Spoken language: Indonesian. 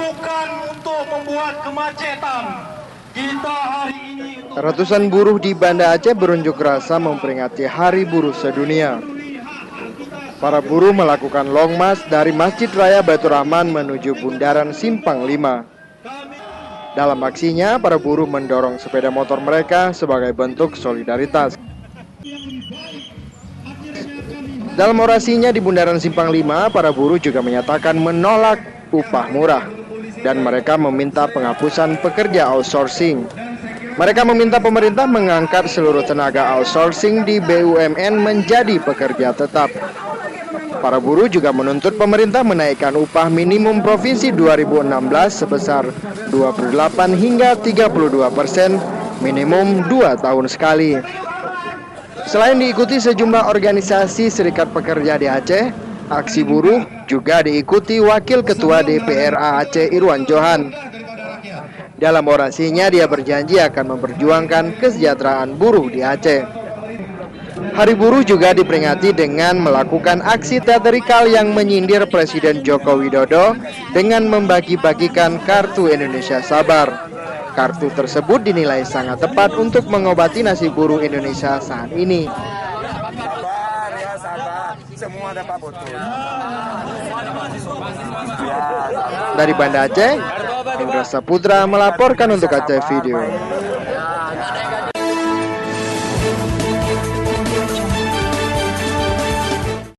bukan untuk membuat kemacetan. Kita hari ini Ratusan buruh di Banda Aceh berunjuk rasa memperingati Hari Buruh Sedunia. Para buruh melakukan long march dari Masjid Raya Baitur Rahman menuju Bundaran Simpang 5. Dalam aksinya, para buruh mendorong sepeda motor mereka sebagai bentuk solidaritas. Dalam orasinya di Bundaran Simpang 5, para buruh juga menyatakan menolak upah murah dan mereka meminta penghapusan pekerja outsourcing. Mereka meminta pemerintah mengangkat seluruh tenaga outsourcing di BUMN menjadi pekerja tetap. Para buruh juga menuntut pemerintah menaikkan upah minimum provinsi 2016 sebesar 28 hingga 32%, minimum 2 tahun sekali. Selain diikuti sejumlah organisasi serikat pekerja di Aceh, aksi buruh juga diikuti Wakil Ketua DPRA Aceh Irwan Johan. Dalam orasinya dia berjanji akan memperjuangkan kesejahteraan buruh di Aceh. Hari Buruh juga diperingati dengan melakukan aksi teatrikal yang menyindir Presiden Joko Widodo dengan membagi-bagikan kartu Indonesia Sabar. Kartu tersebut dinilai sangat tepat untuk mengobati nasib buruh Indonesia saat ini. Sabar ya, sabar. Semua dapat betul. Dari Banda Aceh, Indra Saputra melaporkan untuk Aceh Video.